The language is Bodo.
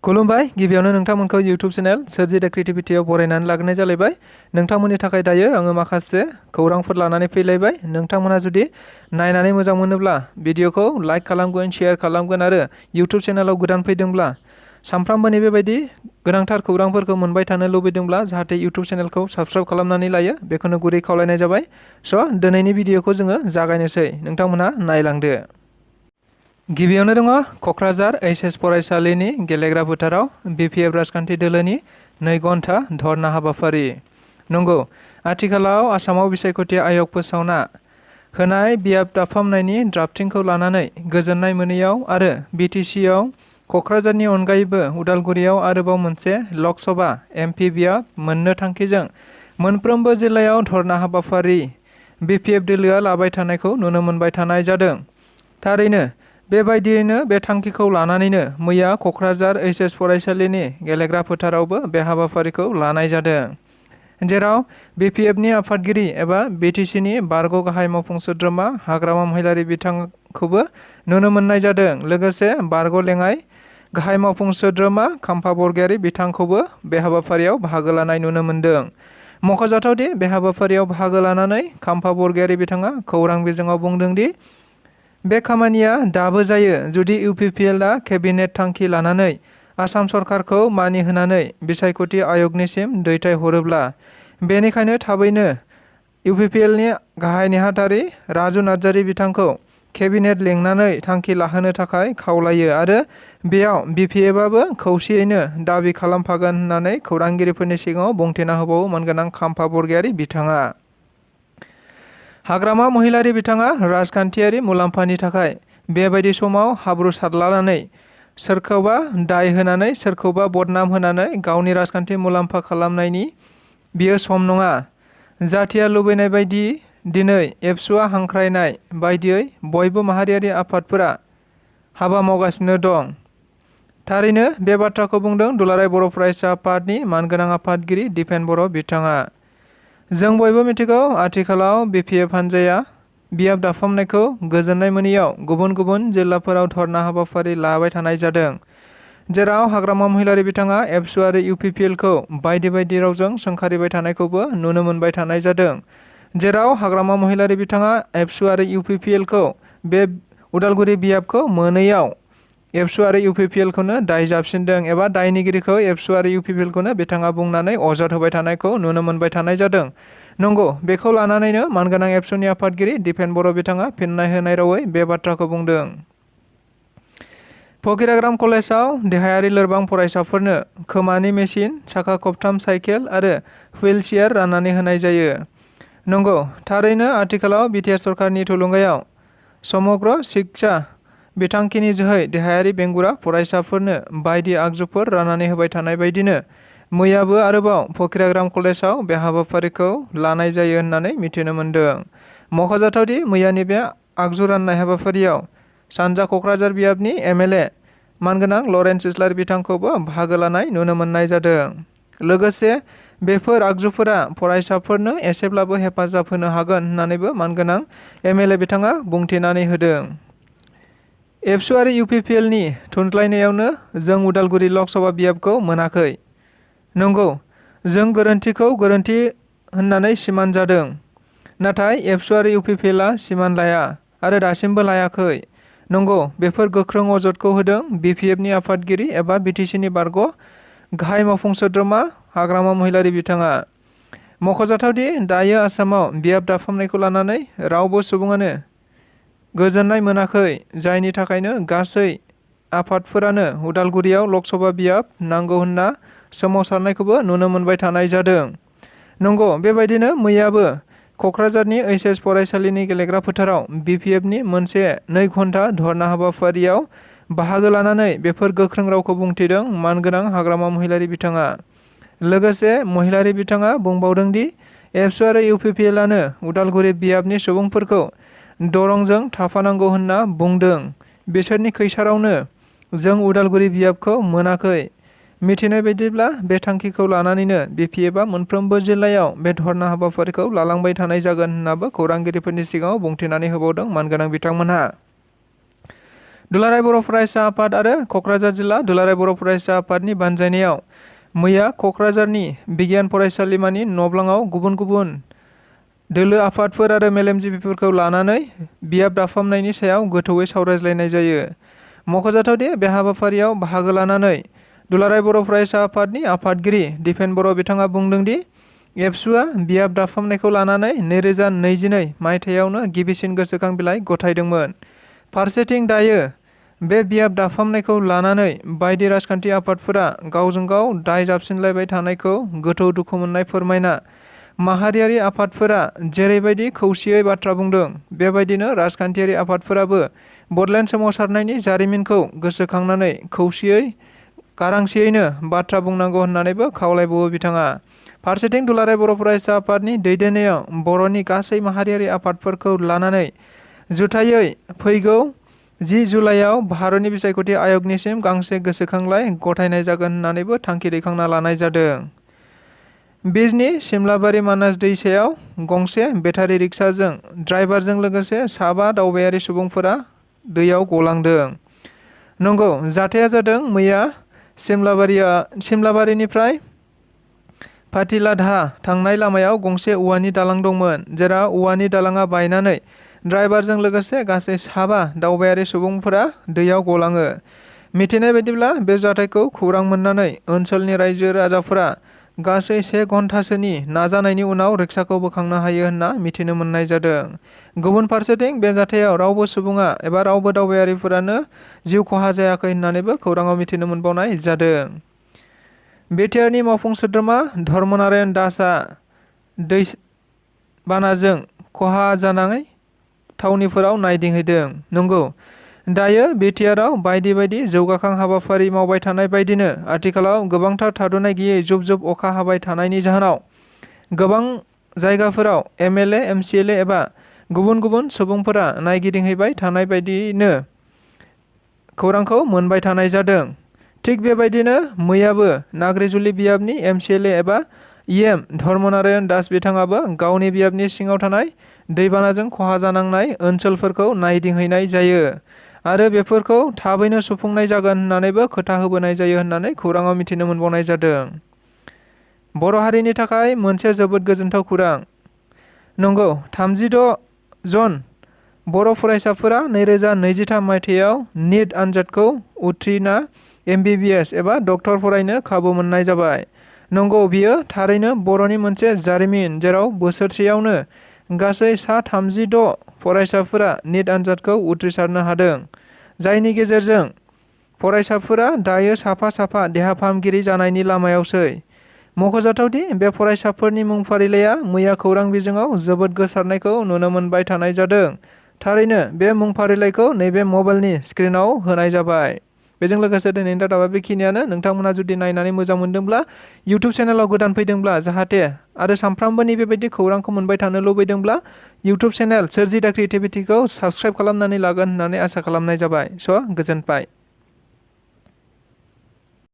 खुलुमबाय गिबियावनो नोंथांमोनखौ YouTube चेनेल सोरजि दा क्रिएटिभिटीआव बरायनानै लाग्रोनाय जालायबाय। नोंथांमोननि थाखाय दायो आङो माखासे खौरांफोर लानानै फैलायबाय। नोंथांमोना जुदि नायनानै मोजां मोनोब्ला भिडिअखौ लाइक खालामगोन, शेयार खालामगोन आरो YouTube चेनेलाव गोदान फैदोंब्ला सानफ्रामबोनि बेबायदि गोनांथार खौरांफोरखौ मोनबाय थानो लुबैदोंब्ला जाहाथे YouTube चेनेलखौ साबस्क्राइब खालामनानै लायो बेखौनो गुरै खावलायनाय जाबाय। दिनैनि भिडिअखौ जोङो जागायनोसै, नोंथांमोना नायलांदो। गिबियावनो दङ क'क्राझार HS फरायसालिनि गेलेग्रा फोथाराव BPF राजखान्थि दोलोनि 2 घन्टा धर्ना हाबाफारि। नंगौ, आथिखालाव आसामाव बिसायख'थि आय'ग फोसावना होनाय बियाब दाफामनायनि ड्राफ्टिंखौ लानानै गोजोननाय मोनैयाव आरो BTCआव क'क्राझारनि अनगायैबो उदालगुरियाव आरोबाव मोनसे लकसभा MP बियाब मोननो थांखिजों मोनफ्रोमबो जिल्लायाव धर्ना हाबाफारि BPF दोलोआ लाबाय थानायखौ नुनो मोनबाय थानाय जादों। थारैनो बेबायदियैनो बे थांखिखौ लानानैनो मैया क'क्राझार HS फरायसालिनि गेलेग्रा फोथारावबो बे हाबाफारिखौ लानाय जादों, जेराव BPFनि आफादगिरि एबा BTCनि बारग' गाहाय मावफुं सोद्रोमा हाग्रामा महिलारि बिथांखौबो नुनो मोननाय जादों। लोगोसे बारग' लेङाइ गाहाय मावफुं सोद्रोमा खाम्फा बरगयारी बिथांखौबो बे हाबाफारियाव बाहागो लानाय नुनो मोन्दों। मख'जाथावदि बे हाबाफारियाव बाहागो लानानै खाम्फा बरगयारी बिथाङा खौरां बिजोङाव बुंदों दि बे खामानिया दाबो जायो जुदि UPPLआ केबिनेट थांखि लानानै आसाम सरकारखौ मानिहोनानै बिसायख'थि आय'गनिसिम दैथायहरोब्ला। बेनिखायनो थाबैनो UPPLनि गाहाय नेहाथारि राजु नार्जारी बिथांखौ केबिनेट लेंनानै थांखि लाहोनो थाखाय खावलायो आरो बेयाव BPFआबो खौसेयैनो दाबि खालामफागोन होननानै खौरांगिरिफोरनि सिगाङाव बुंथिना होबावो मोनगोनां खाम्फा बरगयारी बिथाङा। हाग्रामा महिलारि बिथाङा राजखान्थियारि मुलाम्फानि थाखाय बेबायदि समाव हाब्रु सारलानानै सोरखौबा दाय होनानै सोरखौबा बदनाम होनानै गावनि राजखान्थि मुलाम्फा खालामनायनि बियो सम नङा। जाथिया लुबैनाय बायदि दिनै एबसुआ हांख्रायनाय बायदियै बयबो माहारियारि आफादफोरा हाबा मावगासिनो दं। थारैनो बे बाथ्राखौ बुंदों दुलाराय बर' फरायसा आफादनि मानगोनां आफादगिरि दिपेन बर' बिथाङा। जों बयबो मिथिगौ आथिखालाव BPF हान्जाया बियाब दाफामनायखौ गोजोननाय मोनैयाव गुबुन गुबुन जिल्लाफोराव धर्ना हाबाफारि लाबाय थानाय जादों, जेराव हाग्रामा महिलारि बिथाङा एबसु आरो UPPLखौ बायदि बायदि रावजों सोंखारिबाय थानायखौबो नुनो मोनबाय थानाय जादों। जेराव हाग्रामा महिलारि बिथाङा एबसु आरो UPPLखौ बे उदालगुरि बियाबखौ मोनैयाव एबसु आरो UPPLखौनो दाय जाबसिनदों एबा दायनिगिरिखौ एबसु आरो UPPLखौनो बिथाङा बुंनानै अजद होबाय थानायखौ नुनो मोनबाय थानाय जादों। नंगौ, बेखौ लानानैनो मानगोनां एबसुनि आफादगिरि दिपेन बर' बिथाङा फिननाय होनाय रावै बे बाथ्राखौ बुंदों। फकिराग्राम कलेजाव देहायारि लोरबां फरायसाफोरनो खोमानि मेसिन, साखा खबथाम साइकेल आरो हुइल चेयार राननानै होनाय जायो। नंगौ, थारैनो आथिखालाव BTS सरकारनि थुलुंगायाव समग्र शिक्षा बिथांखिनि जोहै देहायारि बेंगुरा फरायसाफोरनो बायदि आगजुफोर राननानै होबाय थानाय बायदिनो मैयाबो आरोबाव फकिराग्राम कलेजाव बे हाबाफारिखौ लानाय जायो होननानै मिथिनो मोन्दों। मख'जाथावदि मैयानि बे आगजु राननाय हाबाफारियाव सानजा क'क्राझार बियाबनि MLA मानगोनां लरेन्स इस्लारि बिथांखौबो बाहागो लानाय नुनो मोननाय जादों। लोगोसे बेफोर आगजुफोरा फरायसाफोरनो एसेब्लाबो हेफाजाब होनो हागोन होननानैबो मानगोनां MLA बिथाङा बुंथिनानै होदों। एबसु आरो UPPLनि थुनज्लायनायावनो जों उदालगुरि लकसभा बियाबखौ मोनाखै। नंगौ, जों गोरोन्थिखौ गोरोन्थि होननानै सिमान जादों। नाथाय एबसु आरो UPPLआ सिमान लाया आरो दासिमबो लायाखै। नंगौ, बेफोर गोख्रों अजदखौ होदों BPFनि आफादगिरि एबा BTCनि बारग' गाहाय मावफुं सोद्रोमा हाग्रामा महिलारि बिथाङा। मख'जाथावदि दायो आसामाव बियाब दाफामनायखौ लानानै रावबो सुबुङानो गोजोननाय मोनाखै, जायनि थाखायनो गासै आफादफोरानो उदालगुरियाव लकसभा बियाब नांगौ होनना सोमावसारनायखौबो नुनो मोनबाय थानाय जादों। नंगौ, बेबायदिनो मैयाबो क'क्राझारनि HS फरायसालिनि गेलेग्रा फोथाराव BPFनि मोनसे 2 घन्टा धर्ना हाबाफारियाव बाहागो लानानै बेफोर गोख्रों रावखौ बुंथिदों मानगोनां हाग्रामा महिलारि बिथाङा। लोगोसे महिलारि बिथाङा बुंबावदों दि एबसु आरो UPPLआनो उदालगुरि बियाबनि सुबुंफोरखौ दरंजों थाफानांगौ होनना बुंदों। बिसोरनि खैसारावनो जों उदालगुरि बियाबखौ मोनाखै। मिथिनाय बायदिब्ला बे थांखिखौ लानानैनो BPFआ मोनफ्रोमबो जिल्लायाव बे धर्ना हाबाफारिखौ लालांबाय थानाय जागोन होननाबो खौरांगिरिफोरनि सिगाङाव बुंथिनानै होबावदों मानगोनां बिथांमोनहा। दुलाराय बर' फरायसा आफाद आरो क'क्राझार जिल्ला दुलाराय बर' फरायसा आफादनि बानजायनायाव मैया क'क्राझारनि बिगियान फरायसालिमानि न'ब्लाङाव गुबुन गुबुन दोलो आफादफोर आरो मेलेमजिबिफोरखौ लानानै बियाब दाफामनायनि सायाव गोथौयै सावरायज्लायनाय जायो। मख'जाथावदि बे हाबाफारियाव बाहागो लानानै दुलाराय बर' फरायसा आफादनि आफादगिरि दिपेन बर' बिथाङा बुंदों दि एबसुआ बियाब दाफामनायखौ लानानै 2022 मायथाइयावनो गिबिसिन गोसोखां बिलाइ गथायदोंमोन। फारसेथिं दायो बे बियाब दाफामनायखौ लानानै बायदि राजखान्थि आफादफोरा गावजों गाव दाय जाबसिनलायबाय थानायखौ गोथौ दुखु मोननाय फोरमायना माहारियारि आफादफोरा जेरैबायदि खौसेयै बाथ्रा बुंदों बेबायदिनो राजखान्थियारि आफादफोराबो बडलेण्ड सोमावसारनायनि जारिमिनखौ गोसोखांनानै खौसेयै गारांसेयैनो बाथ्रा बुंनांगौ होननानैबो खावलायबावो बिथाङा। फारसेथिं दुलाराय बर' फरायसा आफादनि दैदेननायाव बर'नि गासै माहारियारि आफादफोरखौ लानानै जुथायै फैगौ 10 जुलाइआव भारतनि बिसायख'थि आय'गनिसिम गांसे गोसोखांलाइ गथायनाय जागोन होननानैबो थांखि दैखांना लानाय जादों। बिजनी सिमलाबारि मानास दैसायाव गंसे बेटारि रिक्साजों ड्राइभारजों लोगोसे 7 दावबायारि सुबुंफोरा दैयाव गलांदों। नंगौ, जाथाया जादों मैया सिमलाबारिनिफ्राय फाथिलाधा थांनाय लामायाव गंसे औवानि दालां दंमोन, जेराव औवानि दालाङा बायनानै ड्राइभारजों लोगोसे गासै 7 दावबायारि सुबुंफोरा दैयाव गलाङो। मिथिनाय बायदिब्ला बे जाथायखौ खौरां मोननानै ओनसोलनि रायजो राजाफोरा गासै 1 घन्टासोनि नाजानायनि उनाव रिक्साखौ बोखांनो हायो होनना मिथिनो मोननाय जादों। गुबुन फारसेथिं बे जाथायाव रावबो सुबुङा एबा रावबो दावबायारिफोरानो जिउ खहा जायाखै होननानैबो खौराङाव मिथिनो मोनबावनाय जादों। बिटिआरनि मावफुं सोद्रोमा धर्मनारायण दासआ दैबानाजों खहा जानाय थावनिफोराव नायदिंहैदों। नंगौ, दायो बिटिआरआव बायदि बायदि जौगाखां हाबाफारि मावबाय थानाय बायदिनो आथिखालाव गोबांथार थाद'नाय गैयै जुब जुब अखा हाबाय थानायनि जाहोनाव गोबां जायगाफोराव एमएलए, एमसिएलए एबा गुबुन गुबुन सुबुंफोरा नायगिदिंहैबाय थानाय बायदिनो खौरांखौ मोनबाय थानाय जादों। थिग बेबायदिनो मैयाबो नाग्रिजुलि बियाबनि एमसिएलए एबा इएम धर्मनारायण दास बिथाङाबो गावनि बियाबनि सिङाव थानाय दैबानाजों खहा जानांनाय ओनसोलफोरखौ नायदिंहैनाय जायो आरो बेफोरखौ थाबैनो सुफुंनाय जागोन होननानैबो खोथा होबोनाय जायो होननानै खौराङाव मिथिनो मोनबावनाय जादों। बर' हारिनि थाखाय मोनसे जोबोद गोजोनथाव खौरां। नंगौ, 36 जन बर' फरायसाफोरा 2023 मायथाइयाव निट आनजादखौ उथ्रिना एमबिबिएस एबा डक्टर फरायनो खाबु मोननाय जाबाय। नंगौ, बियो थारैनो बर'नि मोनसे जारिमिन, जेराव बोसोरसेयावनो गासै सा 36 फरायसाफोरा निट आनजादखौ उथ्रिसारनो हादों, जायनि गेजेरजों फरायसाफोरा दायो साफा साफा देहा फाहामगिरि जानायनि लामायावसै। मख'जाथावदि बे फरायसाफोरनि मुं फारिलाइया मैया खौरां बिजोङाव जोबोद गोसारनायखौ नुनो मोनबाय थानाय जादों। थारैनो बे मुं फारिलाइखौ नैबे मबाइलनि स्क्रिनाव होनाय जाबाय। बेजों लोगोसे दिनैनि रादाबा बेखिनियानो। नोंथांमोना जुदि नायनानै मोजां मोनदोंब्ला, इउटुब चेनेलाव गोदान फैदोंब्ला जाहाथे आरो सानफ्रामबोनि बेबायदि खौरांखौ मोनबाय थानो लुबैदोंब्ला इउटुब चेनेल सोरजिदा क्रिएटिभिटिखौ साबस्क्राइब खालामनानै लागोन होननानै आसा खालामनाय जाबाय। स' गोजोनबाय।